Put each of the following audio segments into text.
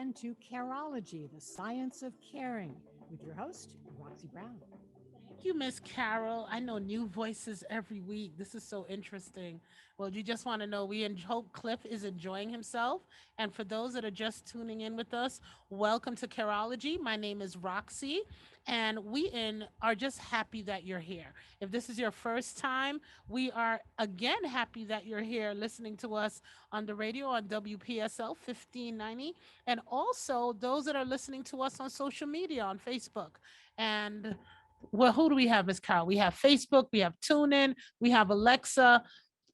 again to Careology, the science of caring, with your host, Roxy Brown. Thank you, Miss Carol. I know new voices every week. This is so interesting. Well, you just want to know hope Cliff is enjoying himself. And for those that are just tuning in with us, welcome to Careology. My name is Roxy, and are just happy that you're here. If this is your first time, we are again happy that you're here listening to us on the radio on WPSL 1590, and also those that are listening to us on social media on Facebook. And well, who do we have, Miss Carol? We have Facebook, we have TuneIn, we have Alexa,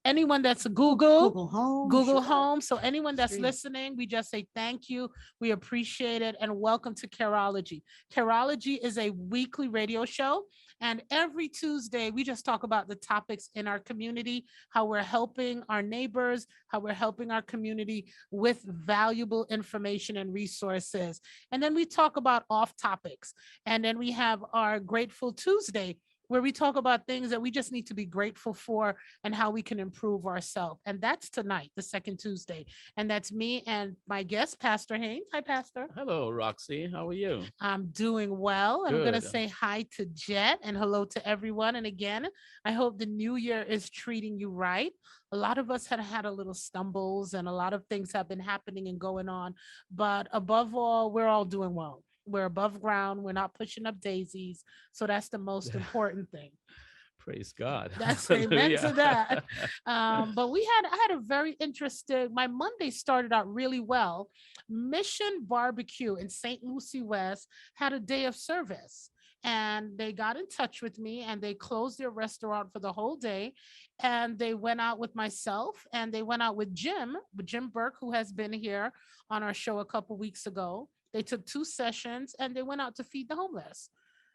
anyone that's a Google Home, Google sure. Home. So anyone that's Stream. listening, we just say thank you. We appreciate it and welcome to Careology. Careology is a weekly radio show, and every Tuesday we just talk about the topics in our community, how we're helping our neighbors, how we're helping our community with valuable information and resources. And then we talk about off topics. And then we have our Grateful Tuesday, where we talk about things that we just need to be grateful for and how we can improve ourselves. And that's tonight, the second Tuesday. And that's me and my guest, Pastor Haynes. Hi, Pastor. Hello, Roxy. How are you? I'm doing well. And I'm going to Good. say hi to Jet and hello to everyone. And again, I hope the new year is treating you right. A lot of us had had a little stumbles and a lot of things have been happening and going on. But above all, we're all doing well. We're above ground. We're not pushing up daisies. So that's the most important thing. Praise God. That's amen to Hallelujah. that. But I had a very interesting, my Monday started out really well. Mission Barbecue in St. Lucie West had a day of service. And they got in touch with me and they closed their restaurant for the whole day. And they went out with myself and they went out with Jim Burke, who has been here on our show a couple weeks ago. They took two sessions and they went out to feed the homeless.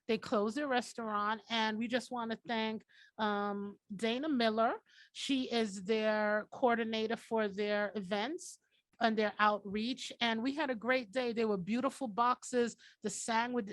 They closed their restaurant, and we just want to thank Dana Miller. She is their coordinator for their events and their outreach. And we had a great day. They were beautiful boxes. The sang with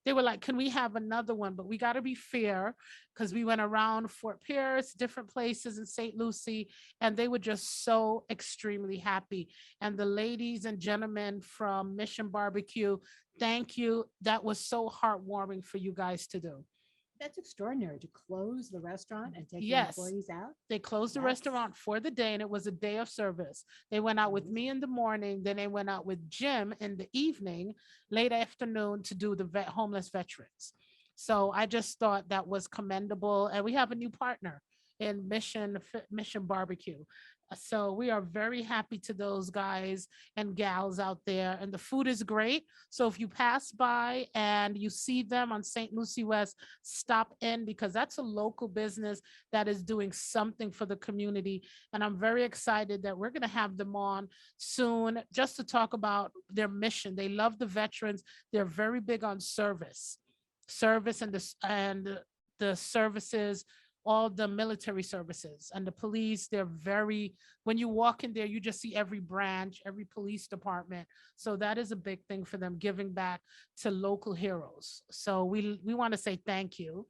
they were like, can we have another one? But we got to be fair because we went around Fort Pierce, different places in St. Lucie, and they were just so extremely happy. And the ladies and gentlemen from Mission Barbecue, thank you. That was so heartwarming for you guys to do. That's extraordinary to close the restaurant and take your Yes, employees out. they closed the That's restaurant for the day and it was a day of service. They went out with me amazing. in the morning, then they went out with Jim in the evening, late afternoon to do the homeless veterans. So I just thought that was commendable. And we have a new partner in Mission Barbecue. So we are very happy to those guys and gals out there. And the food is great. So if you pass by and you see them on St. Lucie West, stop in because that's a local business that is doing something for the community. And I'm very excited that we're going to have them on soon just to talk about their mission. They love the veterans. They're very big on service and the services, all the military services and the police. They're very, when you walk in there, you just see every branch, every police department. So that is a big thing for them, giving back to local heroes. So we want to say thank you.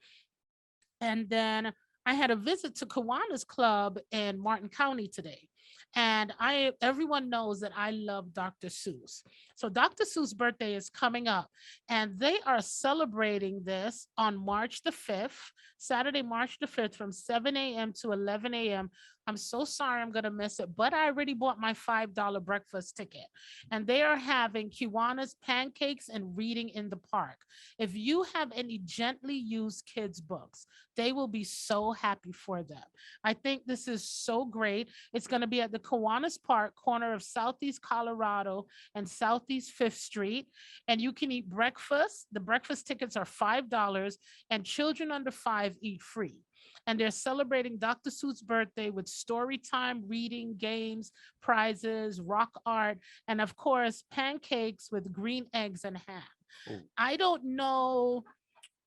And then I had a visit to Kiwanis Club in Martin County today. And everyone knows that I love Dr. Seuss. So Dr. Seuss' birthday is coming up, and they are celebrating this on March the 5th, Saturday, March the 5th, from 7 a.m. to 11 a.m. I'm so sorry I'm going to miss it, but I already bought my $5 breakfast ticket. And they are having Kiwanis pancakes and reading in the park. If you have any gently used kids' books, they will be so happy for them. I think this is so great. It's going to be at the Kiwanis Park, corner of Southeast Colorado and Southeast 5th Street. And you can eat breakfast. The breakfast tickets are $5, and children under 5 eat free. And they're celebrating Dr. Seuss' birthday with story time, reading, games, prizes, rock art, and of course, pancakes with green eggs and ham. Oh, I don't know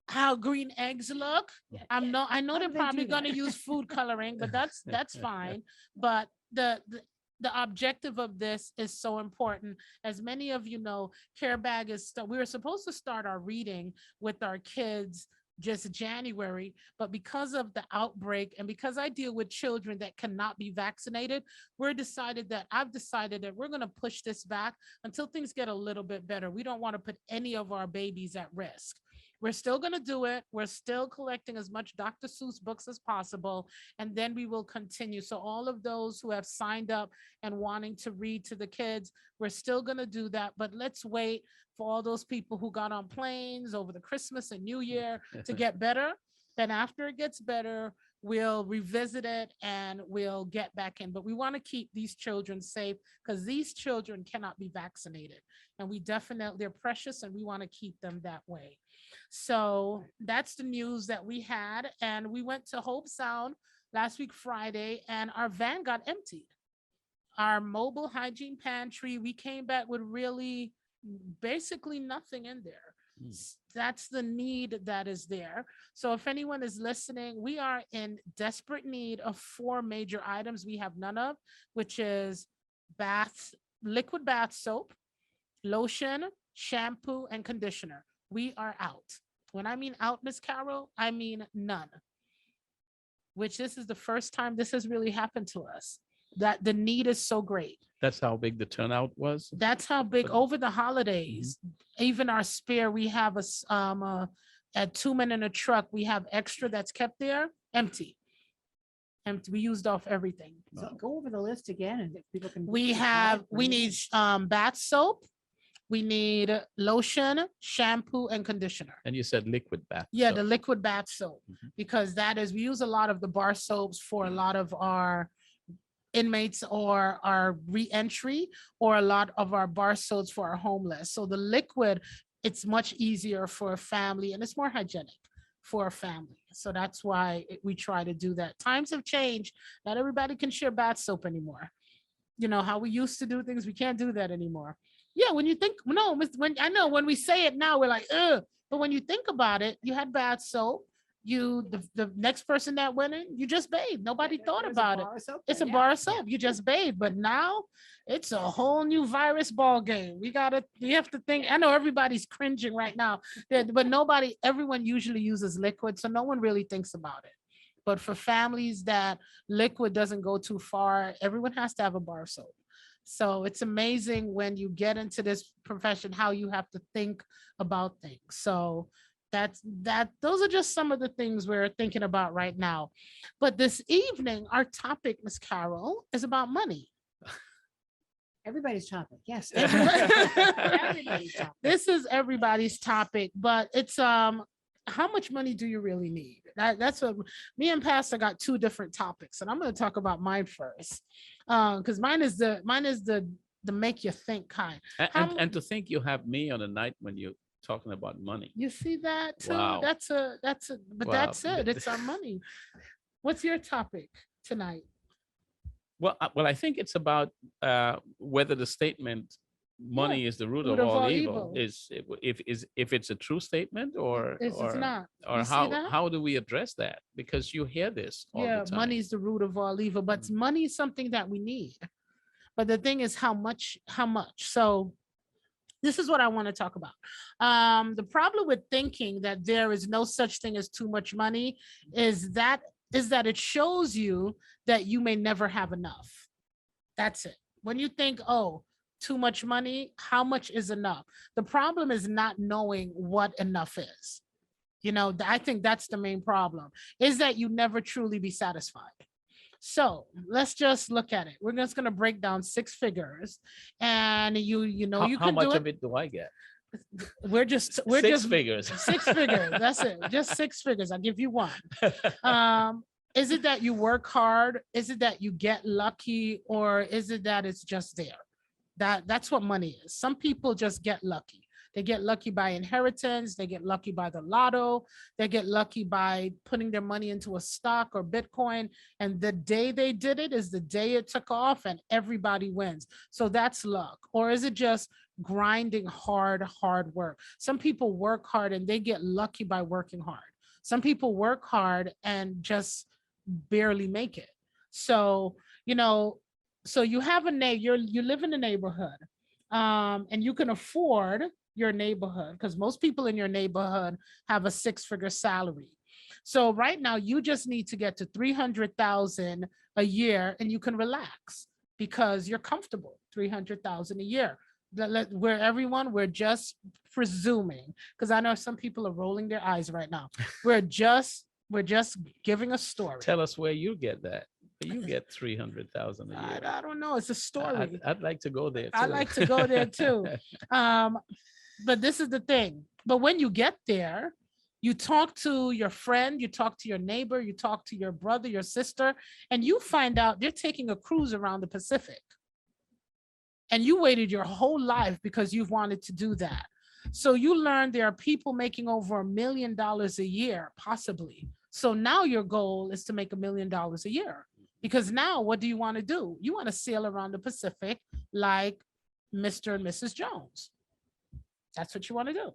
how green eggs look. I know How they're do they probably do going that? to use food coloring, but that's fine. But the objective of this is so important. As many of you know, Craebag we were supposed to start our reading with our kids just January. But because of the outbreak and because I deal with children that cannot be vaccinated, I've decided that we're going to push this back until things get a little bit better. We don't want to put any of our babies at risk. We're still going to do it. We're still collecting as much Dr. Seuss books as possible, and then we will continue. So all of those who have signed up and wanting to read to the kids, we're still going to do that. But let's wait for all those people who got on planes over the Christmas and New Year to get better. Then after it gets better, we'll revisit it and we'll get back in. But we want to keep these children safe because these children cannot be vaccinated. And they're precious and we want to keep them that way. So that's the news that we had. And we went to Hope Sound last week, Friday, and our van got emptied. Our mobile hygiene pantry, we came back with really basically nothing in there. That's the need that is there. So if anyone is listening, we are in desperate need of 4 major items we have none of, which is liquid bath soap, lotion, shampoo, and conditioner. We are out. When I mean out, Miss Carol, I mean none. Which this is the first time this has really happened to us. That the need is so great. That's how big the turnout was. That's how big over the holidays. Even our spare, we have a 2 men in a truck. We have extra that's kept there, empty. Empty. We used off everything. So go over the list again, and if people can. We need bath soap. We need lotion, shampoo, and conditioner. And you said liquid bath. Yeah, soap. the liquid bath soap, because we use a lot of the bar soaps for a lot of our inmates or our re-entry, or a lot of our bar soaps for our homeless. So the liquid, it's much easier for a family and it's more hygienic for a family. So that's why we try to do that. Times have changed. Not everybody can share bath soap anymore. You know how we used to do things, we can't do that anymore. Yeah, when you think, no, when we say it now, we're like, ugh. But when you think about it, you had bath soap. The next person that went in, you just bathed. Nobody thought about it. It's a bar of soap. You just bathed. But now it's a whole new virus ball game. We have to think. I know everybody's cringing right now, but everyone usually uses liquid, so no one really thinks about it. But for families that liquid doesn't go too far, everyone has to have a bar of soap. So it's amazing when you get into this profession, how you have to think about things. So those are just some of the things we're thinking about right now. But this evening, our topic, Miss Carol, is about money. Everybody's topic. Yes. Everybody's topic. This is everybody's topic, but it's how much money do you really need? That's what me and Pastor got 2 different topics, and I'm going to talk about mine first, because mine is the make you think kind. And to think you have me on a night when you're talking about money. You see that too? Wow. That's it. It's our money. What's your topic tonight? Well, I think it's about whether the statement money is the root of all evil is if it's a true statement or it's not. Or how do we address that? Because you hear this all the time. Money is the root of all evil, but money is something that we need. But the thing is how much. So this is what I want to talk about. The problem with thinking that there is no such thing as too much money is that it shows you that you may never have enough. That's it. When you think, oh, too much money, how much is enough? The problem is not knowing what enough is. I think that's the main problem, is that you never truly be satisfied. So let's just look at it. We're just going to break down 6 figures, and you can how much do it. of it do I get? We're just 6 figures. 6 figures. That's it. Just 6 figures. I'll give you one. Is it that you work hard? Is it that you get lucky? Or is it that it's just there? That's what money is. Some people just get lucky. They get lucky by inheritance. They get lucky by the lotto. They get lucky by putting their money into a stock or Bitcoin. And the day they did it is the day it took off and everybody wins. So that's luck. Or is it just grinding hard work? Some people work hard and they get lucky by working hard. Some people work hard and just barely make it. So, so you have you live in a neighborhood, and you can afford your neighborhood, because most people in your neighborhood have a 6-figure salary. So right now you just need to get to 300,000 a year and you can relax because you're comfortable. 300,000 a year. We're everyone, we're just presuming, because I know some people are rolling their eyes right now. We're just giving a story. Tell us where you get that. You get 300,000 a year. I don't know. It's a story. I'd like to go there too. I like to go there too. But this is the thing. But when you get there, you talk to your friend, you talk to your neighbor, you talk to your brother, your sister, and you find out they're taking a cruise around the Pacific. And you waited your whole life because you've wanted to do that. So you learn there are people making over $1 million a year, possibly. So now your goal is to make $1 million a year. Because now what do you want to do? You want to sail around the Pacific like Mr. and Mrs. Jones. That's what you want to do.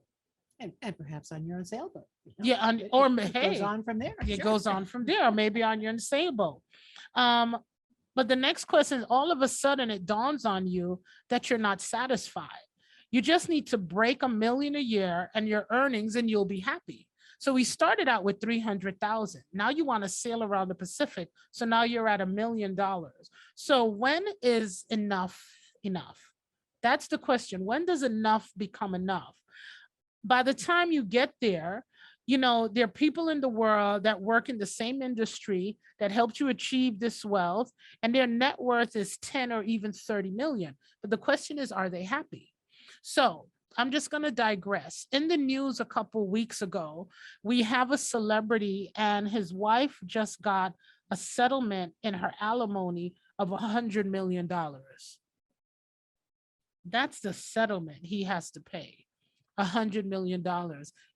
And perhaps on your own sailboat. Yeah, It hey, goes on from there. it Sure. goes on from there, or maybe on your sailboat. But the next question is, all of a sudden it dawns on you that you're not satisfied. You just need to break $1 million a year and your earnings and you'll be happy. So we started out with 300,000. Now you want to sail around the Pacific. So now you're at $1 million. So when is enough enough? That's the question. When does enough become enough? By the time you get there, you know, there are people in the world that work in the same industry that helped you achieve this wealth, and their net worth is 10 or even 30 million. But the question is, are they happy? So I'm just going to digress. In the news a couple weeks ago, we have a celebrity and his wife just got a settlement in her alimony of $100 million. That's the settlement he has to pay. $100 million.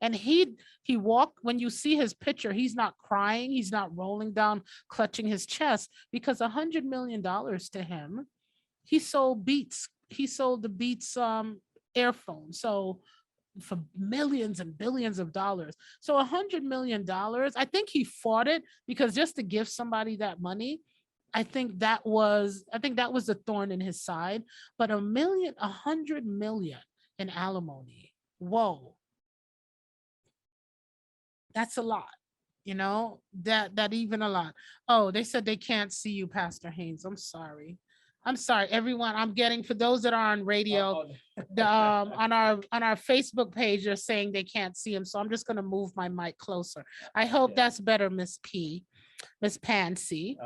And he walked, when you see his picture, he's not crying, he's not rolling down, clutching his chest, because $100 million to him, he sold Beats. He sold the Beats earphone. So for millions and billions of dollars. So $100 million, I think he fought it, because just to give somebody that money, I think that was a thorn in his side. But $100 million in alimony. Whoa. That's a lot, you know, that even a lot. Oh, they said they can't see you, Pastor Haynes. I'm sorry, everyone. I'm getting, for those that are on radio, on our Facebook page, they're saying they can't see him. So I'm just going to move my mic closer. I hope that's better, Miss Pansy.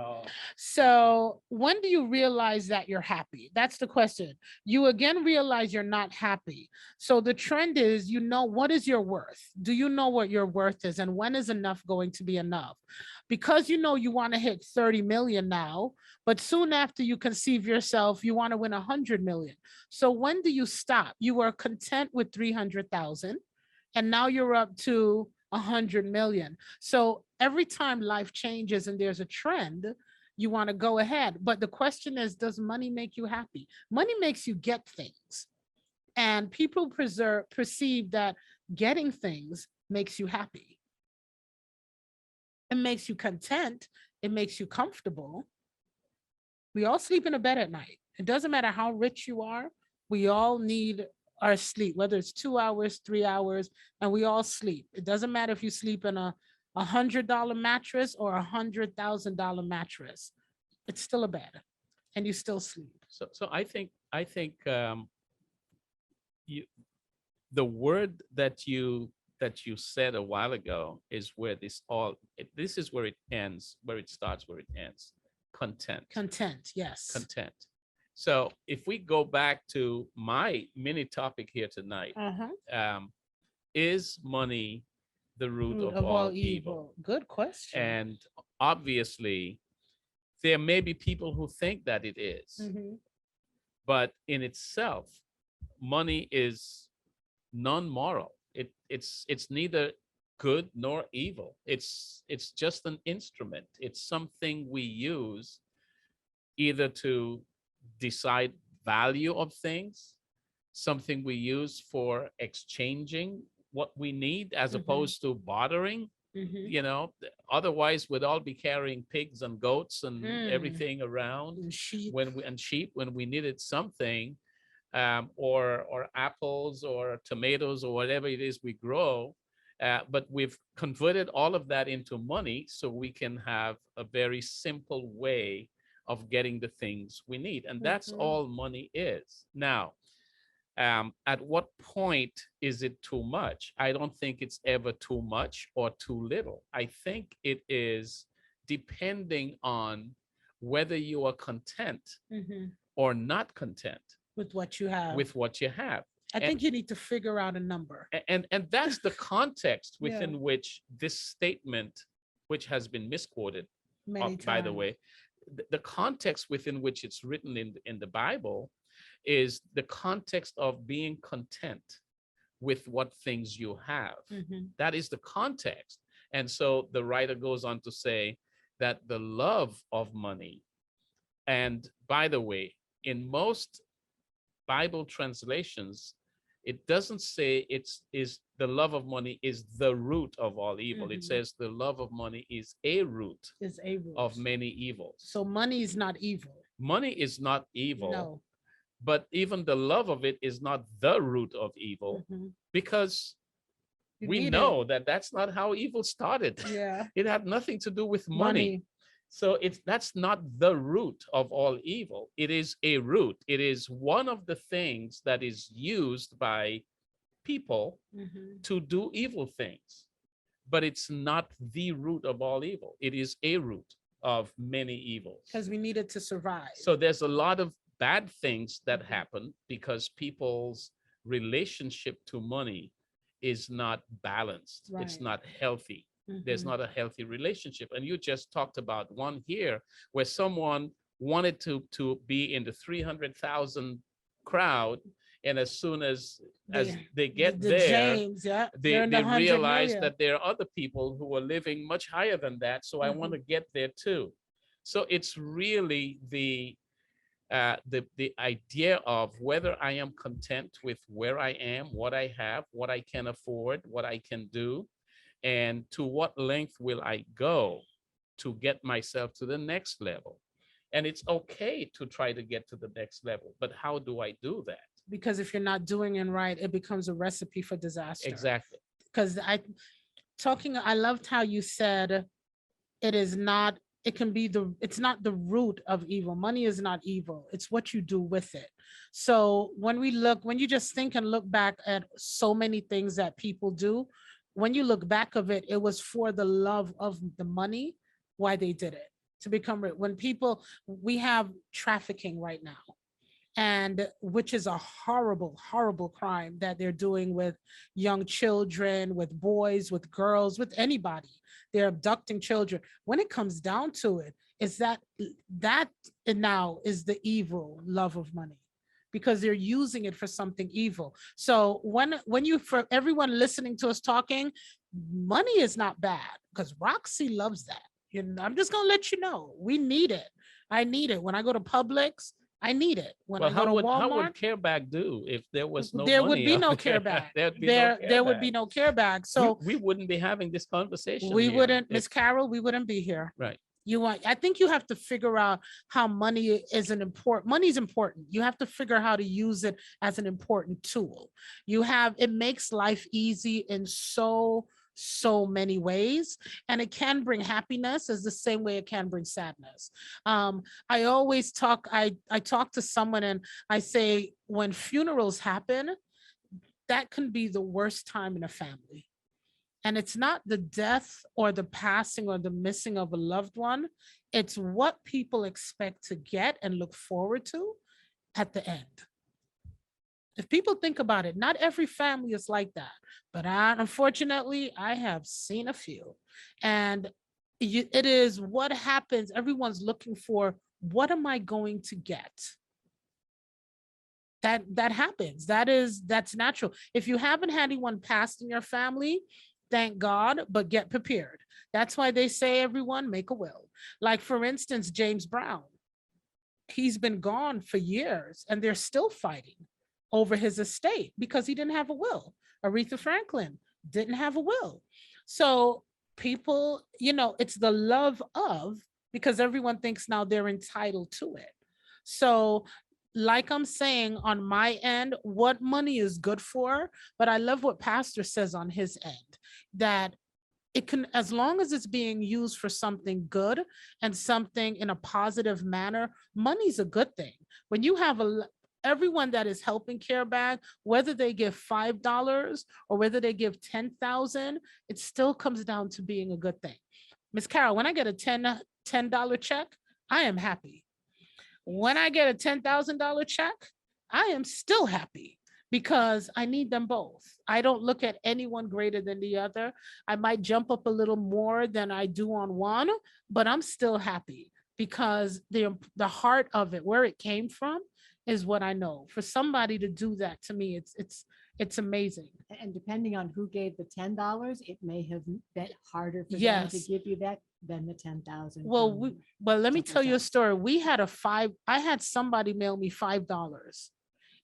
So when do you realize that you're happy? That's the question. You again realize you're not happy. So the trend is, you know, what is your worth? Do you know what your worth is? And when is enough going to be enough? Because you know you want to hit 30 million now, but soon after you conceive yourself, you want to win 100 million. So when do you stop? You were content with 300,000 and now you're up to 100 million. So every time life changes and there's a trend, you want to go ahead. But the question is, does money make you happy? Money makes you get things. And people perceive that getting things makes you happy. It makes you content. It makes you comfortable. We all sleep in a bed at night. It doesn't matter how rich you are. We all need our sleep, whether it's 2 hours, 3 hours, and we all sleep. It doesn't matter if you sleep in a $100 mattress or $100,000 mattress. It's still a bed, and you still sleep. So I think the word that you said a while ago is where this is where it ends, where it starts, where it ends. Content. Content, yes. Content. So if we go back to my mini topic here tonight, is money the root of all evil? Good question. And obviously, there may be people who think that it is, but in itself, money is non-moral. It's neither good nor evil. It's just an instrument. It's something we use either to decide value of things, something we use for exchanging what we need as opposed to bartering. You know, otherwise we'd all be carrying pigs and goats and everything around, and sheep. when we needed something. or apples or tomatoes or whatever it is we grow. But we've converted all of that into money so we can have a very simple way of getting the things we need. And that's all money is. Now, at what point is it too much? I don't think it's ever too much or too little. I think it is depending on whether you are content or not content with what you have. with what you have. I think you need to figure out a number. And that's the context within which this statement, which has been misquoted, Many times. by the way, the context within which it's written in the Bible is the context of being content with what things you have. That is the context. And so the writer goes on to say that the love of money, and by the way, in most Bible translations, it doesn't say is the love of money is the root of all evil. It says the love of money is a root of many evils. So money is not evil. Money is not evil. No. But even the love of it is not the root of evil, because we know that that's not how evil started. Yeah. It had nothing to do with money. So that's not the root of all evil. It is a root. It is one of the things that is used by people to do evil things, but it's not the root of all evil. It is a root of many evils. Because we need it to survive. So there's a lot of bad things that happen because people's relationship to money is not balanced. It's not healthy. There's not a healthy relationship. And you just talked about one here where someone wanted to be in the 300,000 crowd. And as soon as they get there, James, they realize that there are other people who are living much higher than that. So I want to get there too. So it's really the idea of whether I am content with where I am, what I have, what I can afford, what I can do, and to what length will I go to get myself to the next level. And it's okay to try to get to the next level, but how do I do that? Because if you're not doing it right, it becomes a recipe for disaster. Exactly. Because I loved how you said it's not the root of evil. Money is not evil. It's what you do with it. So when you just think and look back at so many things that people do, when you look back of it, it was for the love of the money, why they did it, to become rich. We have trafficking right now, and which is a horrible, horrible crime that they're doing with young children, with boys, with girls, with anybody. They're abducting children. When it comes down to it, is that now is the evil love of money, because they're using it for something evil. So for everyone listening to us talking, money is not bad, because Roxy loves that. I'm just gonna let you know, we need it. I need it when I go to Publix. I need it when I go to Walmart. How would Craebag do if there was no there money? Would be no Craebag. There would be no Craebag. So we wouldn't be having this conversation. We wouldn't, Miss Carol, we wouldn't be here. Right. I think you have to figure out how money is money is important. You have to figure out how to use it as an important tool. It makes life easy in so many ways, and it can bring happiness as the same way it can bring sadness. I always talk to someone and I say, when funerals happen, that can be the worst time in a family. And it's not the death or the passing or the missing of a loved one. It's what people expect to get and look forward to at the end. If people think about it, not every family is like that. But unfortunately, I have seen a few. And it is what happens. Everyone's looking for, what am I going to get? That happens. That's natural. If you haven't had anyone passed in your family, thank God, but get prepared. That's why they say, everyone make a will. Like, for instance, James Brown, he's been gone for years and they're still fighting over his estate because he didn't have a will. Aretha Franklin didn't have a will. So people, it's the love of, because everyone thinks now they're entitled to it. So like I'm saying on my end, what money is good for, but I love what Pastor says on his end, that it can, as long as it's being used for something good and something in a positive manner, money's a good thing. When you have everyone that is helping Careback, whether they give $5 or whether they give 10,000, it still comes down to being a good thing. Miss Carol, when I get a $10 check, I am happy. When I get a $10,000 check, I am still happy because I need them both. I don't look at anyone greater than the other. I might jump up a little more than I do on one, but I'm still happy because the heart of it, where it came from, is what I know. For somebody to do that to me, it's amazing. And depending on who gave the $10, it may have been harder for them to Yes. give you that than the 10,000. Well, let me tell you a someplace else. story. I had somebody mail me $5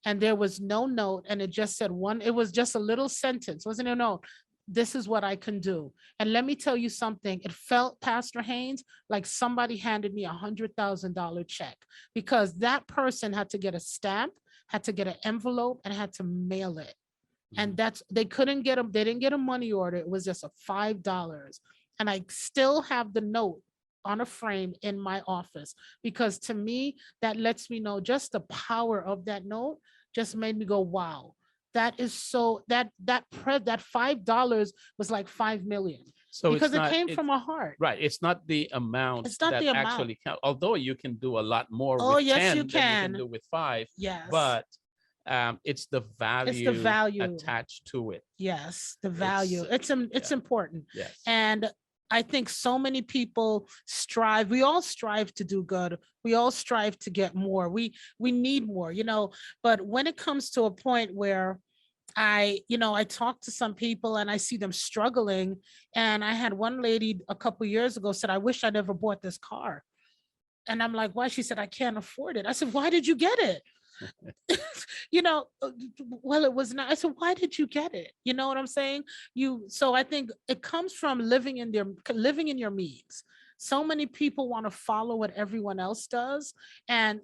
and there was no note, and it just said it was just a little sentence, wasn't a note. This is what I can do. And let me tell you something. It felt, Pastor Haynes, like somebody handed me $100,000 check, because that person had to get a stamp, had to get an envelope, and had to mail it. And they didn't get a money order. It was just a $5. And I still have the note on a frame in my office, because to me, that lets me know just the power of that note just made me go, wow. That is so that $5 was like 5 million. So because it's it came from a heart. right. It's not the amount It's not that the amount. actually count. Although you can do a lot more Oh, with yes, 10 you than you can can. do with 5. Yes. But it's the value, value. attached to it. Yes, the value. It's yeah. important. Yes. And I think so many people strive. We all strive to do good. We all strive to get more. We need more, but when it comes to a point where I talk to some people and I see them struggling. And I had one lady a couple years ago said, I wish I never bought this car. And I'm like, why? She said, I can't afford it. I said, why did you get it? Well, it was not. I said, why did you get it? You know what I'm saying? So I think it comes from living in your means. So many people want to follow what everyone else does. And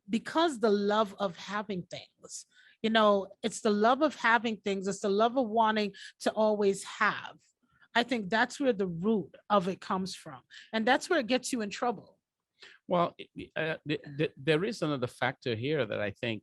because the love of having things, it's the love of having things. It's the love of wanting to always have. I think that's where the root of it comes from. And that's where it gets you in trouble. Well, there is another factor here that I think,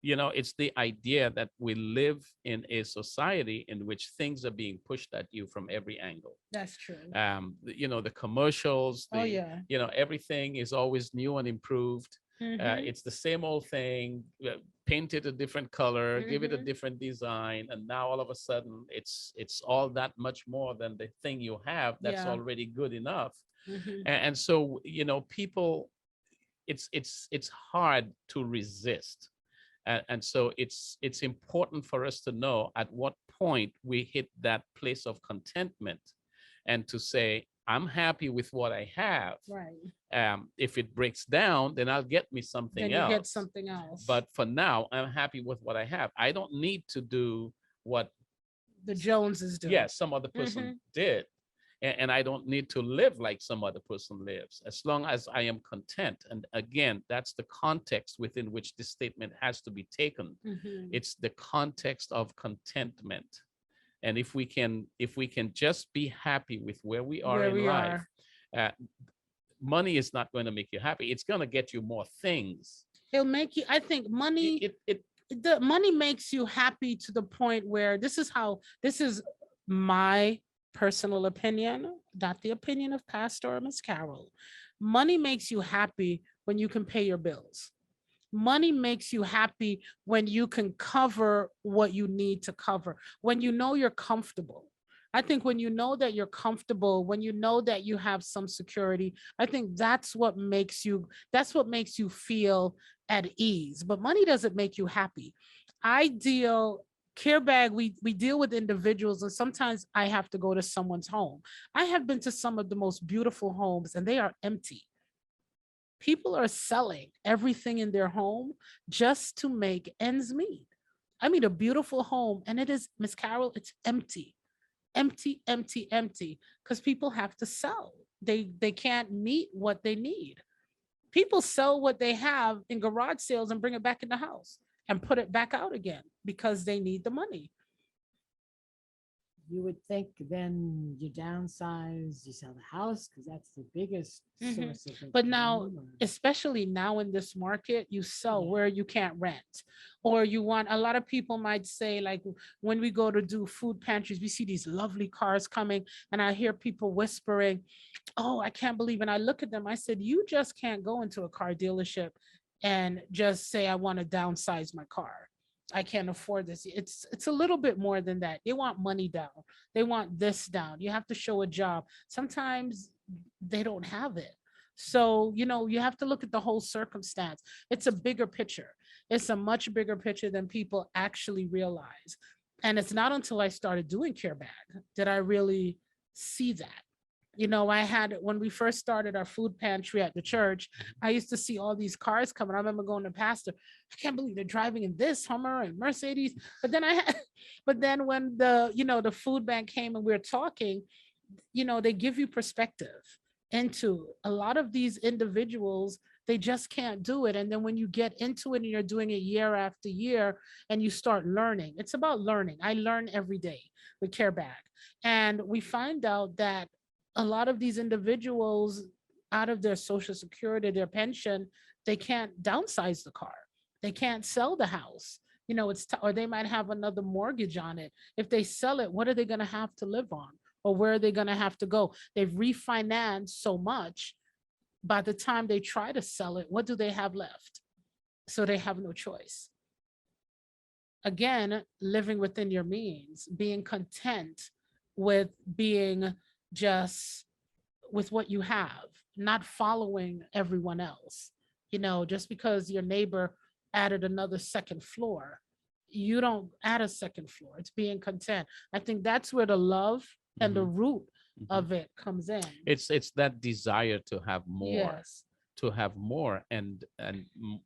it's the idea that we live in a society in which things are being pushed at you from every angle. That's true. The commercials, everything is always new and improved. It's the same old thing, paint it a different color, give it a different design. And now all of a sudden it's all that much more than the thing you have that's already good enough. And so, people, it's hard to resist. And so it's important for us to know at what point we hit that place of contentment and to say, I'm happy with what I have. Right. If it breaks down, then I'll get me something else. Get something else. But for now, I'm happy with what I have. I don't need to do what the Joneses do. Yes, some other person did. And I don't need to live like some other person lives, as long as I am content. And again, that's the context within which this statement has to be taken. It's the context of contentment. And if we can just be happy with where we are in life, money is not going to make you happy. It's going to get you more things. It'll make you, I think money, the money makes you happy to the point where this is my personal opinion, not the opinion of Pastor or Miss Carol. Money makes you happy when you can pay your bills. Money makes you happy when you can cover what you need to cover, when you're comfortable. I think when you know that you're comfortable, when you know that you have some security, I think that's what makes you feel at ease. But money doesn't make you happy. Careback, we deal with individuals, and sometimes I have to go to someone's home. I have been to some of the most beautiful homes and they are empty. People are selling everything in their home just to make ends meet. I mean, a beautiful home, and it is, Miss Carol, it's empty, because people have to sell. They can't meet what they need. People sell what they have in garage sales and bring it back in the house and put it back out again because they need the money. You would think then you downsize, you sell the house because that's the biggest source of income. But now, especially now in this market, you sell Yeah. where you can't rent, or you want, a lot of people might say, like when we go to do food pantries, we see these lovely cars coming and I hear people whispering, oh, I can't believe, and I look at them, I said, you just can't go into a car dealership and just say, I want to downsize my car. I can't afford this. It's a little bit more than that. They want money down. They want this down. You have to show a job. Sometimes they don't have it. So, you have to look at the whole circumstance. It's a bigger picture. It's a much bigger picture than people actually realize. And it's not until I started doing Careobag that I really see that. I had, when we first started our food pantry at the church, I used to see all these cars coming. I remember going to pastor, I can't believe they're driving in this Hummer and Mercedes. But then when the food bank came and we were talking, they give you perspective into a lot of these individuals. They just can't do it. And then when you get into it and you're doing it year after year and you start learning, it's about learning. I learn every day with Careobag. And we find out that a lot of these individuals, out of their social security, their pension, they can't downsize the car. They can't sell the house. Or they might have another mortgage on it. If they sell it, what are they going to have to live on? Or where are they going to have to go? They've refinanced so much. By the time they try to sell it, what do they have left? So they have no choice. Again, living within your means, being content with being just with what you have, not following everyone else. Just because your neighbor added another second floor, you don't add a second floor. It's being content. I think that's where the love and the root of it comes in. It's that desire to have more. Yes. To have more, and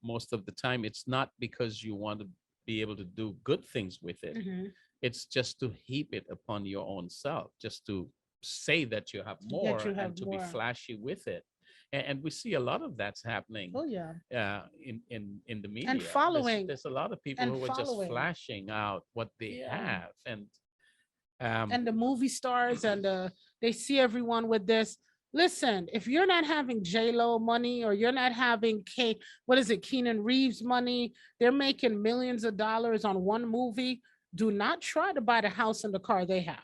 most of the time it's not because you want to be able to do good things with it. It's just to heap it upon your own self, just to say that you have more and to be flashy with it. And we see a lot of that's happening. Oh yeah. In the media. And following. There's a lot of people who are just flashing out what they have. And the movie stars and they see everyone with this. Listen, if you're not having J-Lo money, or you're not having Keanu Reeves money, they're making millions of dollars on one movie. Do not try to buy the house and the car they have,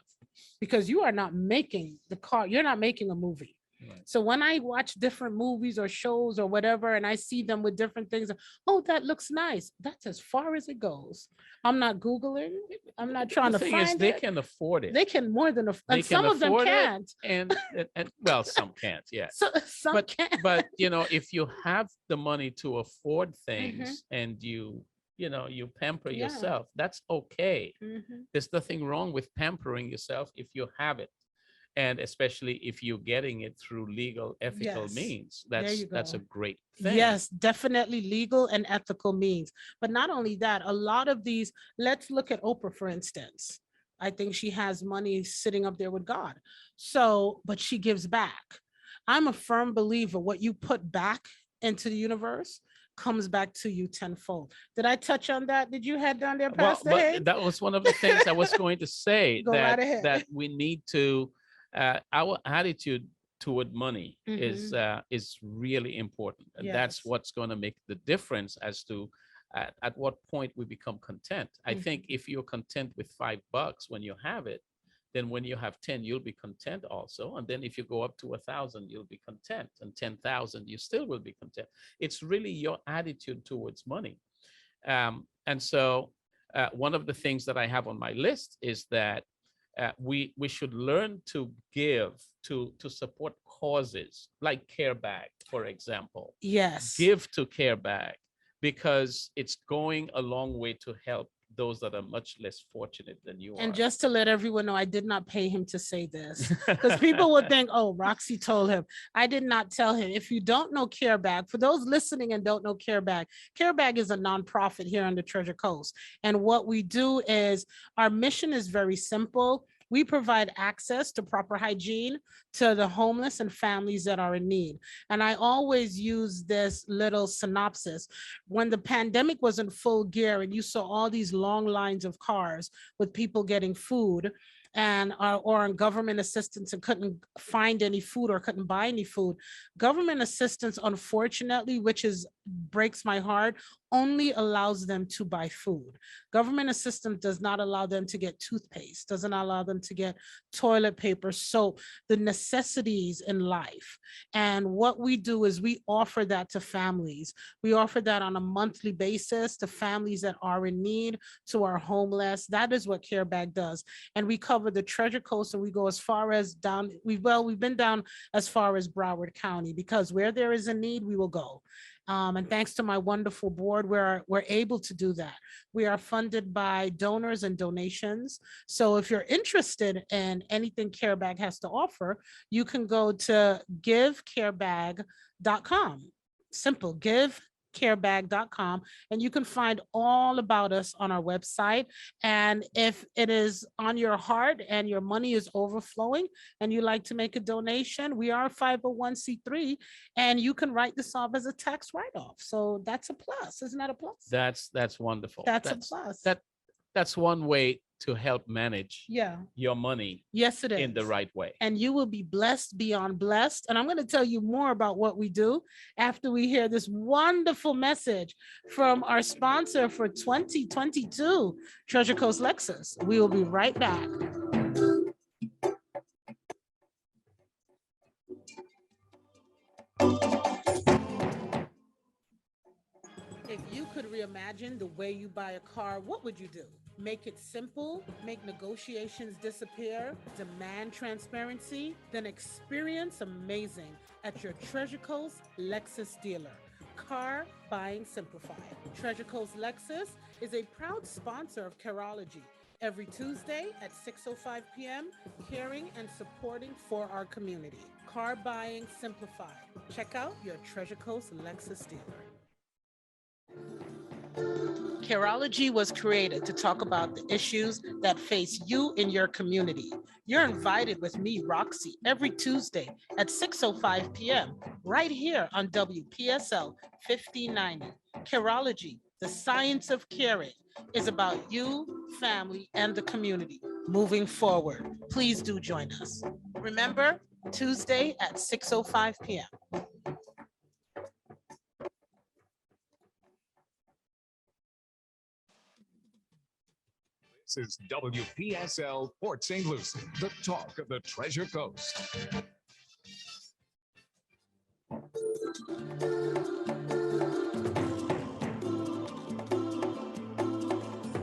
because you are not making the car. You're not making a movie. Right. So when I watch different movies or shows or whatever, and I see them with different things, oh, that looks nice. That's as far as it goes. I'm not Googling. I'm not trying to find it. They can afford it. They can more than afford it. Some of them can't. And well, some can't. Yeah. Some can't. But if you have the money to afford things and you pamper yourself, that's okay. There's nothing wrong with pampering yourself if you have it. And especially if you're getting it through legal, ethical means, that's a great thing. Yes, definitely legal and ethical means. But not only that, a lot of these, let's look at Oprah, for instance. I think she has money sitting up there with God. So, but she gives back. I'm a firm believer, what you put back into the universe comes back to you tenfold. Did I touch on that? Did you head down there, Pastor Haynes? That was one of the things I was going to say. Go right ahead. That we need to, our attitude toward money is really important. And that's what's going to make the difference as to at what point we become content. I think if you're content with $5 when you have it, then when you have 10, you'll be content also. And then if you go up to 1,000, you'll be content. And 10,000, you still will be content. It's really your attitude towards money. And so one of the things that I have on my list is that we should learn to give to support causes like Careobag, for example. Yes. Give to Careobag because it's going a long way to help those that are much less fortunate than you are. And just to let everyone know, I did not pay him to say this, because people would think, oh, Roxy told him. I did not tell him. If you don't know Careobag, for those listening and don't know Careobag, Careobag is a nonprofit here on the Treasure Coast. And what we do is, our mission is very simple. We provide access to proper hygiene to the homeless and families that are in need. And I always use this little synopsis. When the pandemic was in full gear and you saw all these long lines of cars with people getting food, and or on government assistance and couldn't find any food or couldn't buy any food. Government assistance, unfortunately, which is breaks my heart, only allows them to buy food. Government assistance does not allow them to get toothpaste, doesn't allow them to get toilet paper, soap, the necessities in life. And what we do is we offer that to families. We offer that on a monthly basis to families that are in need, to our homeless. That is what Craebag does. And we cover the Treasure Coast, and we go as far as down, we've been down as far as Broward County, because where there is a need, we will go. And thanks to my wonderful board, we're able to do that. We are funded by donors and donations. So if you're interested in anything Craebag has to offer, you can go to givecarebag.com. Simple, givecarebag.com, and you can find all about us on our website. And if it is on your heart and your money is overflowing and you like to make a donation, we are a 501c3, and you can write this off as a tax write-off. So that's a plus. Isn't that a plus? That's wonderful. That's a plus. That's one way to help manage Yeah. your money Yes, it is. in the right way. And you will be blessed beyond blessed. And I'm going to tell you more about what we do after we hear this wonderful message from our sponsor for 2022, Treasure Coast Lexus. We will be right back. If you could reimagine the way you buy a car, what would you do? Make it simple, make negotiations disappear, demand transparency, then experience amazing at your Treasure Coast Lexus dealer. Car buying simplified. Treasure Coast Lexus is a proud sponsor of Careology. Every Tuesday at 6:05 p.m., caring and supporting for our community. Car buying simplified. Check out your Treasure Coast Lexus dealer. Careology was created to talk about the issues that face you in your community. You're invited with me, Roxy, every Tuesday at 6:05 p.m. right here on WPSL 1590. Careology, the science of caring, is about you, family, and the community moving forward. Please do join us. Remember, Tuesday at 6:05 p.m. This is WPSL Port St. Lucie, the talk of the Treasure Coast.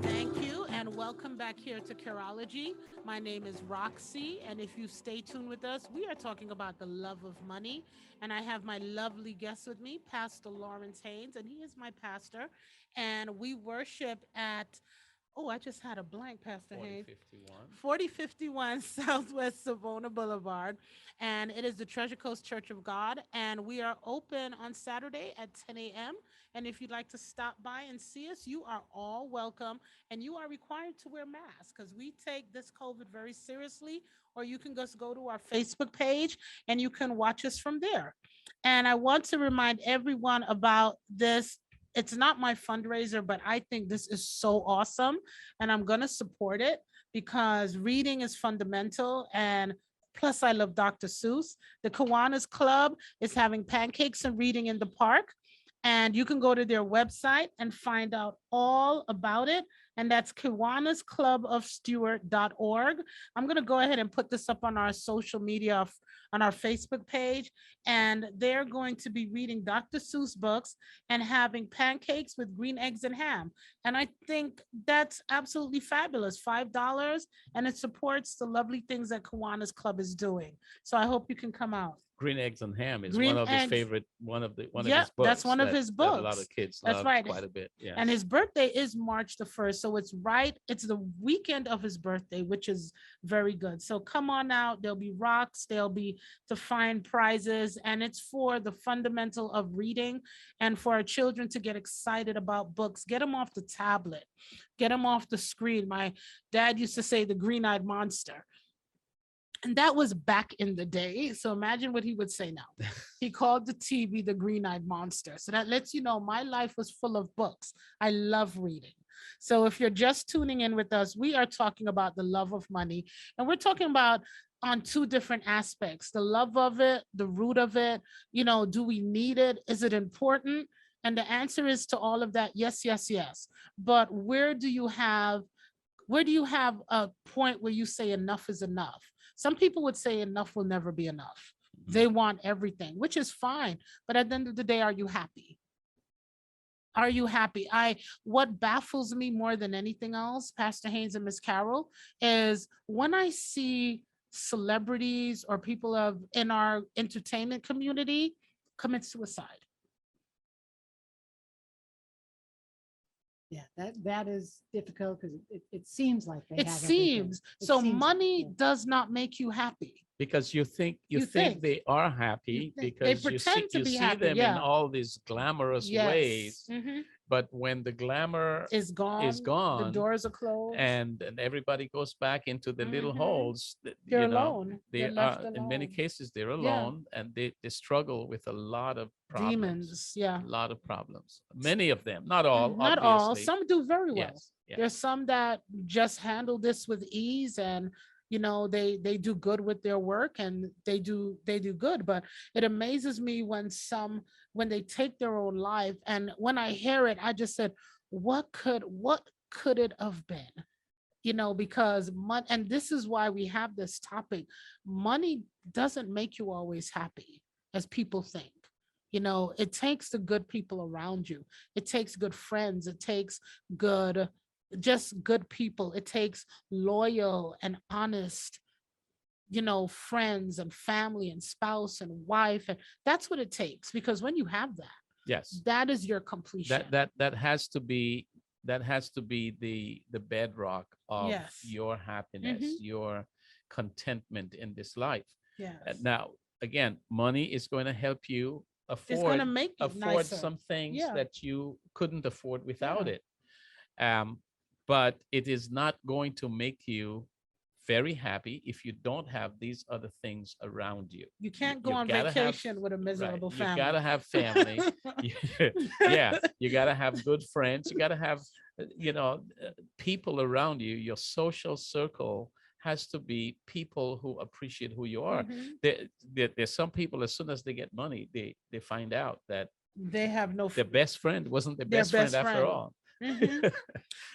Thank you, and welcome back here to Careology. My name is Roxy, and if you stay tuned with us, we are talking about the love of money. And I have my lovely guest with me, Pastor Lawrence Haynes, and he is my pastor. And we worship at, oh, I just had a blank, Pastor Haynes. 4051 Southwest Savona Boulevard. And it is the Treasure Coast Church of God. And we are open on Saturday at 10 a.m. And if you'd like to stop by and see us, you are all welcome. And you are required to wear masks because we take this COVID very seriously. Or you can just go to our Facebook page and you can watch us from there. And I want to remind everyone about this. It's not my fundraiser, but I think this is so awesome. And I'm going to support it because reading is fundamental. And plus, I love Dr. Seuss. The Kiwanis Club is having pancakes and reading in the park. And you can go to their website and find out all about it. And that's kiwanisclubofstewart.org. I'm going to go ahead and put this up on our social media, on our Facebook page. And they're going to be reading Dr. Seuss books and having pancakes with green eggs and ham. And I think that's absolutely fabulous. $5, and it supports the lovely things that Kiwanis Club is doing. So I hope you can come out. Green Eggs and Ham is Green one of his Eggs. favorite, one of his books. That's one of his that books. a lot of kids That's love right. quite a bit. Yeah. And his birthday is March the 1st. So it's the weekend of his birthday, which is very good. So come on out. There'll be rocks. There'll be to find prizes. And it's for the fundamental of reading and for our children to get excited about books. Get them off the tablet. Get them off the screen. My dad used to say the green-eyed monster. And that was back in the day. So imagine what he would say now. He called the TV the green-eyed monster. So that lets you know my life was full of books. I love reading. So if you're just tuning in with us, we are talking about the love of money. And we're talking about on two different aspects, the love of it, the root of it. Do we need it? Is it important? And the answer is to all of that, yes, yes, yes. But where do you have a point where you say enough is enough? Some people would say enough will never be enough. They want everything, which is fine. But at the end of the day, are you happy? Are you happy? What baffles me more than anything else, Pastor Haynes and Miss Carol, is when I see celebrities or people in our entertainment community commit suicide. Yeah, that is difficult because it seems like they It have everything. seems It so. seems like, Money yeah. does not make you happy. Because you think think. they are happy They because you see pretend to be happy, them in yeah. all these glamorous ways, but when the glamour Is gone. The gone, doors are closed. and everybody goes back into the little holes, They're alone. they They're left are in many alone. cases they're Yeah. alone, and they struggle with a lot of problems. Demons. Yeah. A lot of problems. Many of them, not all, Not all. obviously. Some do very well. Yes, yeah. There's some that just handle this with ease, and they do good with their work, and they do good. But it amazes me when they take their own life, and when I hear it, I just said, what could it have been? Because money, and this is why we have this topic. Money doesn't make you always happy, as people think. It takes the good people around you. It takes good friends. It takes just good people. It takes loyal and honest, friends and family and spouse and wife. And that's what it takes, because when you have that, Yes, that is your completion. that has to be the bedrock of Yes. your happiness, your contentment in this life. Yes. Now, again, money is going to help you It's going to make it afford nicer. some things Yeah. that you couldn't afford without Yeah. it. But it is not going to make you very happy if you don't have these other things around you. You can't You go on gotta have- vacation with a miserable You family. gotta have family. Yeah, you gotta have good friends. You gotta have, people around you. Your social circle has to be people who appreciate who you are. There's some people, as soon as they get money, they find out that They have no. their best friend wasn't the Their best friend best after friend. all.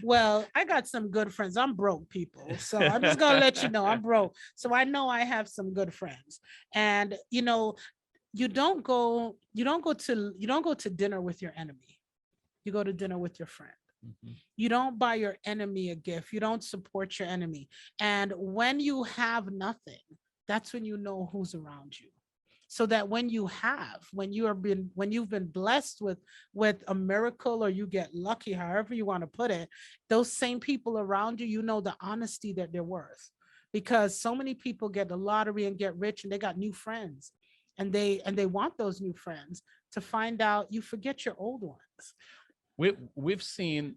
Well, I got some good friends. I'm broke, people. So I'm just gonna let you know I'm broke. So I know I have some good friends. And you don't go to dinner with your enemy. You go to dinner with your friend. You don't buy your enemy a gift. You don't support your enemy. And when you have nothing, that's when you know who's around you. So that when you've been blessed with a miracle, or you get lucky, however you want to put it, those same people around you, the honesty that they're worth. Because so many people get the lottery and get rich, and they got new friends, and they want those new friends to find out you forget your old ones. We've seen,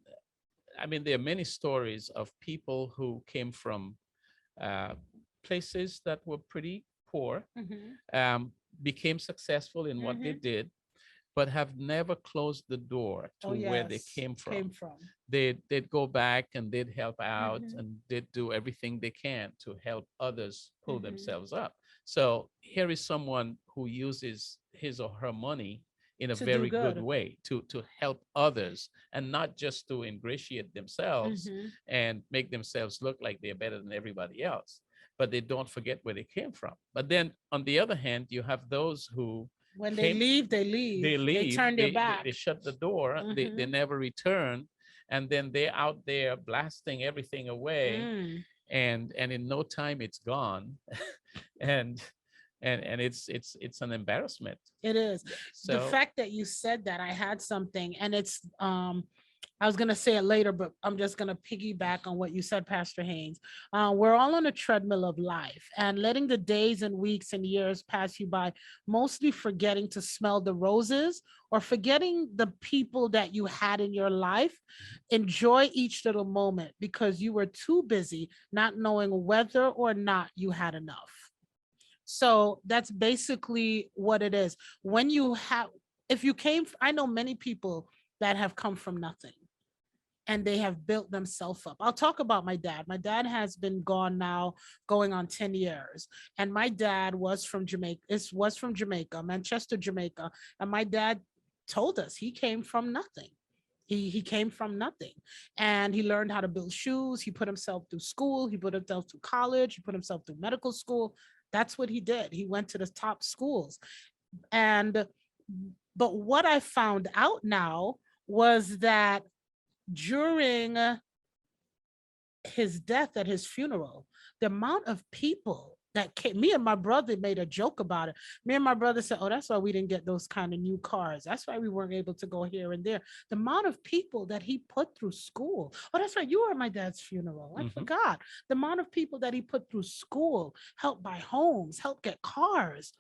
there are many stories of people who came from places that were pretty poor, became successful in what they did, but have never closed the door to where they came from. They'd go back and they'd help out, and they'd do everything they can to help others pull themselves up. So here is someone who uses his or her money in a very good way to help others, and not just to ingratiate themselves and make themselves look like they're better than everybody else, but they don't forget where they came from. But then on the other hand, you have those who, when they leave, they turn their back. They shut the door. They never return, and then they're out there blasting everything away, and in no time it's gone, and it's an embarrassment. It is. So the fact that you said that, I had something, and it's I was going to say it later, but I'm just going to piggyback on what you said, Pastor Haynes. We're all on a treadmill of life, and letting the days and weeks and years pass you by, mostly forgetting to smell the roses or forgetting the people that you had in your life. Enjoy each little moment because you were too busy not knowing whether or not you had enough. So that's basically what it is. When you have, if you came, I know many people that have come from nothing and they have built themselves up. I'll talk about my dad. My dad has been gone now going on 10 years. And my dad was from Jamaica. Was from Jamaica, Manchester, Jamaica. And my dad told us he came from nothing. He came from nothing, and he learned how to build shoes. He put himself through school. He put himself through college. He put himself through medical school. That's what he did. He went to the top schools. And, but what I found out now was that during his death, at his funeral, the amount of people that came, me and my brother made a joke about it. Me and my brother said, oh, that's why we didn't get those kind of new cars. That's why we weren't able to go here and there. The amount of people that he put through school. Oh, that's right. You were at my dad's funeral. I forgot. The amount of people that he put through school, helped buy homes, helped get cars.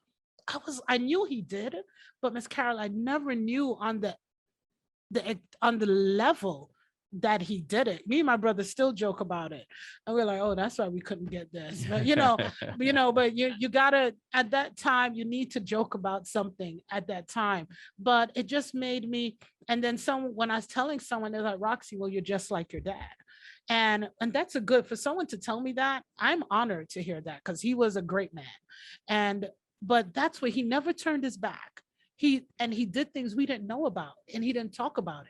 I knew he did, but Miss Carol, I never knew on the level that he did it. Me and my brother still joke about it, and we're like, oh, that's why we couldn't get this. But but you gotta, at that time, you need to joke about something at that time. But it just made me, and then when I was telling someone, they're like, Roxy, well, you're just like your dad. And that's a good, for someone to tell me that, I'm honored to hear that, because he was a great man. But that's where he never turned his back. He did things we didn't know about, and he didn't talk about it.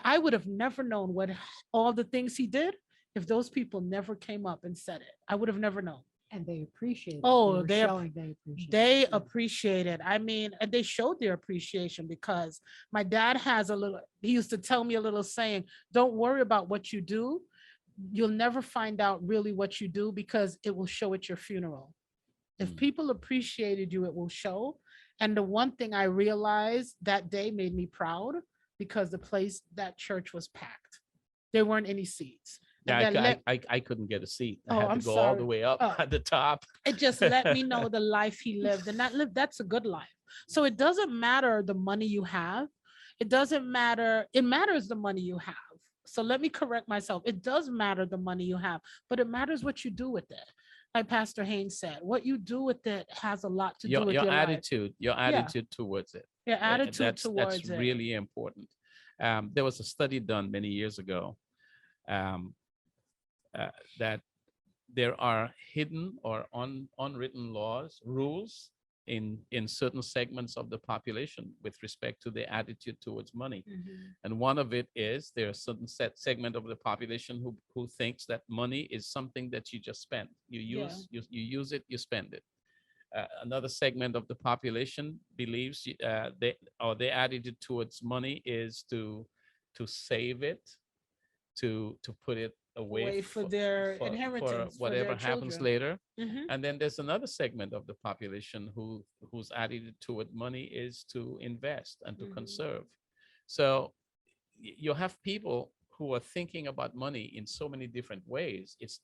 I would have never known what all the things he did if those people never came up and said it. I would have never known. And they appreciate it. Oh, they appreciate it. I mean, and they showed their appreciation, because my dad he used to tell me a little saying, don't worry about what you do. You'll never find out really what you do, because it will show at your funeral. If people appreciated you, it will show. And the one thing I realized that day made me proud, because that church was packed. There weren't any seats. Yeah, I couldn't get a seat. I had to go all the way up at the top. It just let me know the life he lived, and that's a good life. So it doesn't matter the money you have. It doesn't matter. It matters the money you have. So let me correct myself. It does matter the money you have, but it matters what you do with it. Like Pastor Haynes said, what you do with it has a lot to do with your attitude, life. your attitude towards it. Your attitude towards it. That's really important. There was a study done many years ago that there are hidden or unwritten rules in certain segments of the population with respect to their attitude towards money. And one of it is there's a certain segment of the population who thinks that money is something that you just spend. You use it, you spend it. Another segment of the population believes their attitude towards money is to save it, to put it away for their inheritance, for whatever happens later. Mm-hmm. And then there's another segment of the population whose attitude toward money is to invest and to conserve. So you have people who are thinking about money in so many different ways. It's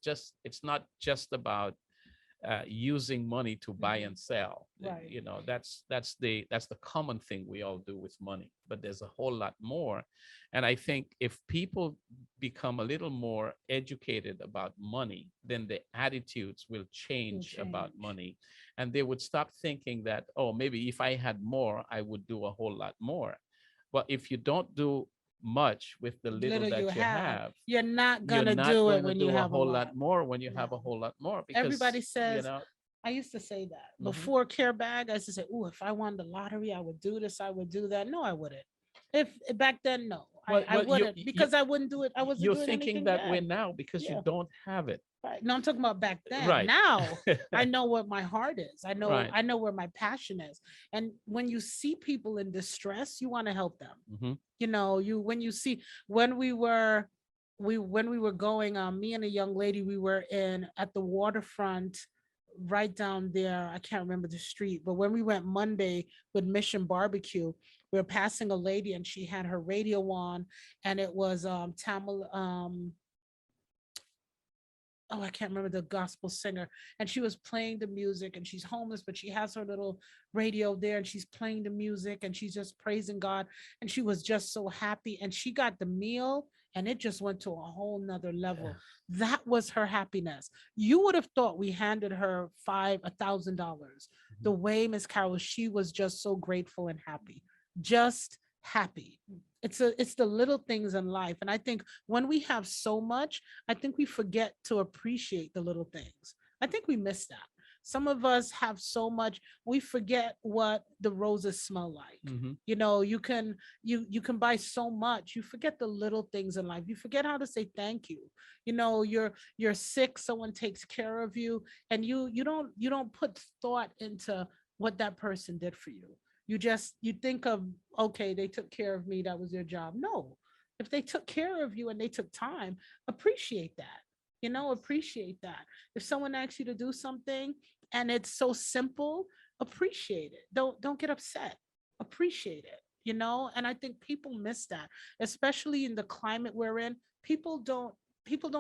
not just about using money to buy and sell. Right. You know, that's the common thing we all do with money, but there's a whole lot more. And I think if people become a little more educated about money, then the attitudes will change about money, and they would stop thinking that, oh, maybe if I had more, I would do a whole lot more. But if you don't do much with the little that you have, you're not gonna do it when you have a whole lot more. When you have a whole lot more, because everybody says, I used to say that before Careabag. I used to say, oh, if I won the lottery, I would do this, I would do that. No, I wouldn't. If back then, no, I wouldn't, because I wouldn't do it. I wasn't. You're thinking that way now because you don't have it. Right. No, I'm talking about back then. Right. Now I know what my heart is. I know. Right. I know where my passion is. And when you see people in distress, you want to help them. You know, when you see, when we were going, me and a young lady, we were at the waterfront right down there. I can't remember the street, but when we went Monday with Mission Barbecue, we were passing a lady and she had her radio on, and it was Tamil oh, I can't remember the gospel singer. And she was playing the music, and she's homeless, but she has her little radio there and she's playing the music and she's just praising God. And she was just so happy. And she got the meal and it just went to a whole nother level. That was her happiness. You would have thought we handed her $1,000. The way Miss Carol, she was just so grateful and happy, just happy. It's the little things in life. And I think when we have so much, I think we forget to appreciate the little things. I think we miss that. Some of us have so much, we forget what the roses smell like. You know, you can buy so much, you forget the little things in life. You forget how to say thank you. You know, you're sick, someone takes care of you, and you don't put thought into what that person did for you. You think of, okay, they took care of me, that was their job. No, if they took care of you and they took time, appreciate that. You know, appreciate that. If someone asks you to do something and it's so simple, appreciate it. Don't get upset. Appreciate it. You know, and I think people miss that, especially in the climate we're in. People don't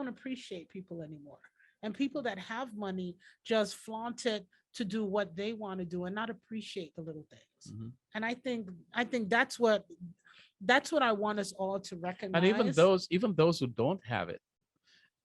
appreciate people anymore. And people that have money just flaunt it to do what they want to do and not appreciate the little things. And I think that's what I want us all to recognize. And even those who don't have it,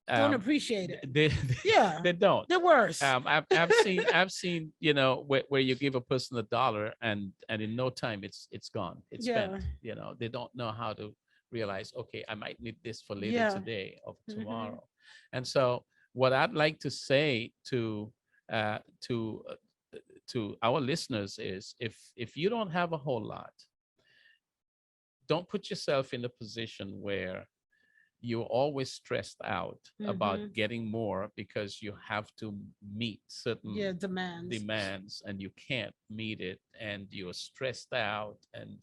don't appreciate it. They Yeah, they don't. they're worse. I've seen, you know, where you give a person $1 and in no time it's gone. It's spent. You know, they don't know how to realize, okay, I might need this for later today or tomorrow. And so what I'd like to say to our listeners is, if you don't have a whole lot, don't put yourself in a position where you're always stressed out about getting more because you have to meet certain demands and you can't meet it, and you're stressed out, and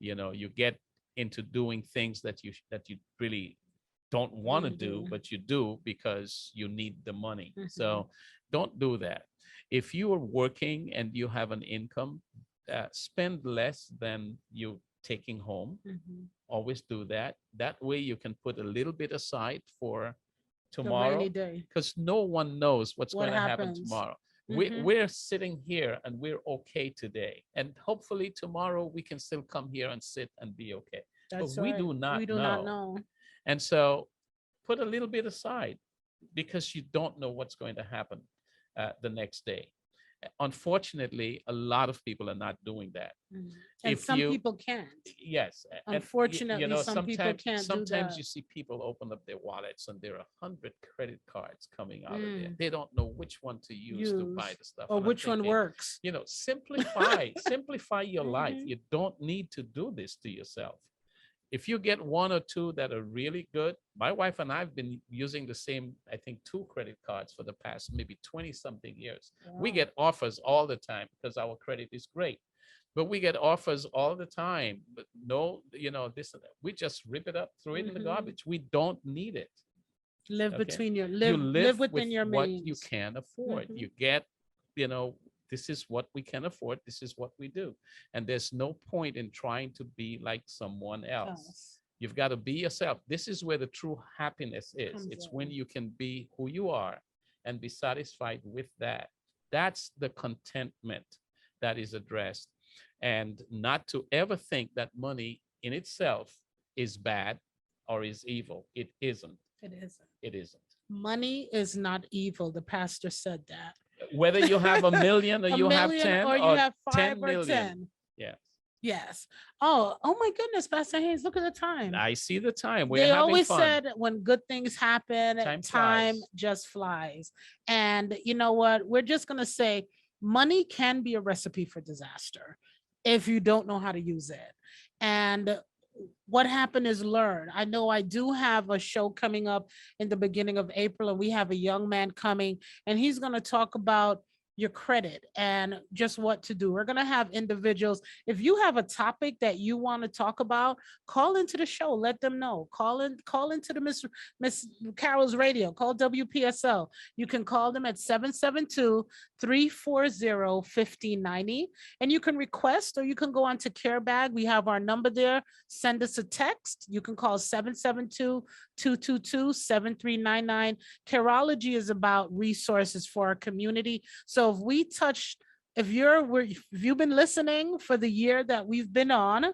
you know, you get into doing things that you really don't want to do, but you do because you need the money. So don't do that. If you are working and you have an income, spend less than you taking home. Always do that. That way you can put a little bit aside for tomorrow, because no one knows what's going to happen tomorrow. We're sitting here and we're okay today, and hopefully tomorrow we can still come here and sit and be okay. But we do not know. And so put a little bit aside, because you don't know what's going to happen the next day. Unfortunately, a lot of people are not doing that. And some people can't. Yes. Unfortunately, you know, some people can't sometimes do that. you see people open up their wallets and there are 100 credit cards coming out of there. They don't know which one to use to buy the stuff. Or which one works. You know, simplify your life. You don't need to do this to yourself. If you get one or two that are really good, my wife and I have been using the same, I think, 2 credit cards for the past maybe 20 something years. Wow. We get offers all the time because our credit is great, but we get offers all the time. But no, you know, this and that. We just rip it up, throw it in the garbage. We don't need it. Live you live within your what means. you can afford. You get, you know, this is what we can afford. This is what we do. And there's no point in trying to be like someone else. You've got to be yourself. This is where the true happiness is. It's when you can be who you are and be satisfied with that. That's the contentment that is addressed. And not to ever think that money in itself is bad or is evil. It isn't. It isn't. It isn't. Money is not evil. The pastor said that. Whether you have $1 million or you have 10 or you have 5 10 or million. 10. Yes. Yes. Oh my goodness, Pastor Haynes, look at the time. I see the time. They always said when good things happen, time flies. just flies. And you know what? We're just going to say money can be a recipe for disaster if you don't know how to use it. And what happened is learn. I know I do have a show coming up in the beginning of April, and we have a young man coming, and he's going to talk about your credit and just what to do. We're going to have individuals. If you have a topic that you want to talk about, call into the show. Let them know. Call into the Miss Carol's radio. Call WPSL. You can call them at 772-340-5090. And you can request, or you can go on to Careabag. We have our number there. Send us a text. You can call 772-222-7399. Careology is about resources for our community. So if you've been listening for the year that we've been on,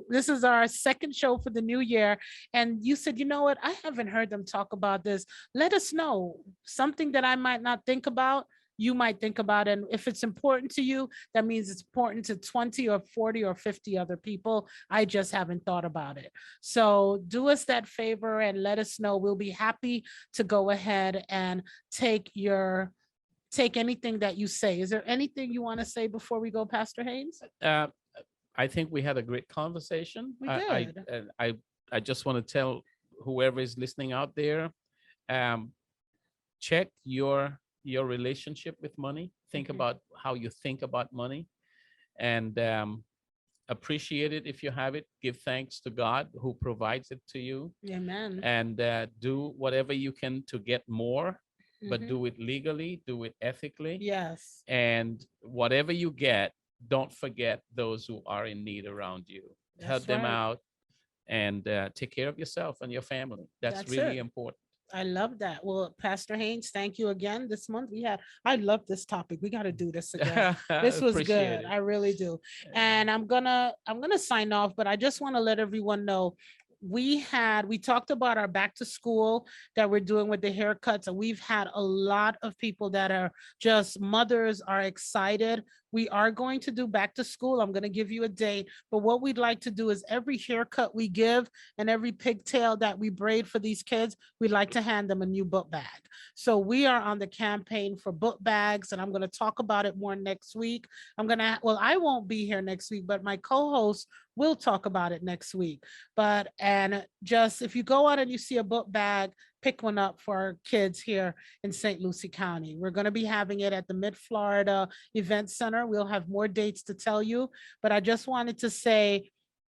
this is our second show for the new year, and you said, you know what, I haven't heard them talk about this. Let us know something that I might not think about. You might think about it. And if it's important to you, that means it's important to 20 or 40 or 50 other people. I just haven't thought about it. So do us that favor and let us know. We'll be happy to go ahead and take anything that you say. Is there anything you want to say before we go, Pastor Haynes? I think we had a great conversation. We did. I just want to tell whoever is listening out there, check your relationship with money. Think about how you think about money, and appreciate it if you have it. Give thanks to God who provides it to you. Amen. And do whatever you can to get more, but do it legally, do it ethically. Yes. And whatever you get, don't forget those who are in need around you. Help them out, and take care of yourself and your family. That's really important. I love that. Well, Pastor Haynes, thank you again. This month I love this topic. We got to do this again. This was good. I really do. And I'm gonna sign off, but I just want to let everyone know we talked about our back to school that we're doing with the haircuts, and we've had a lot of people that are just mothers are excited. We are going to do back to school. I'm going to give you a date, but what we'd like to do is every haircut we give and every pigtail that we braid for these kids, we'd like to hand them a new book bag. So we are on the campaign for book bags, and I'm going to talk about it more next week. I won't be here next week, but my co-host will talk about it next week. And just if you go out and you see a book bag, pick one up for our kids here in St. Lucie County. We're going to be having it at the Mid-Florida Event Center. We'll have more dates to tell you, but I just wanted to say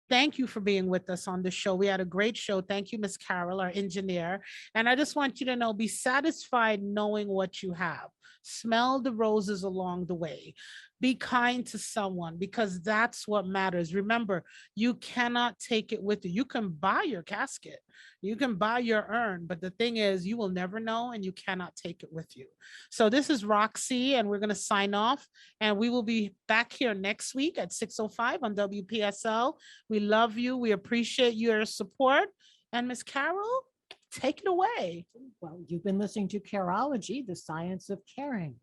thank you for being with us on the show. We had a great show. Thank you, Miss Carol, our engineer. And I just want you to know, be satisfied knowing what you have. Smell the roses along the way. Be kind to someone, because that's what matters. Remember, you cannot take it with you. You can buy your casket, you can buy your urn, but the thing is, you will never know, and you cannot take it with you. So this is Roxy, and we're going to sign off, and we will be back here next week at 6:05 on WPSL. We love you. We appreciate your support. And Miss Carol, take it away. Well, you've been listening to Careology, the science of caring.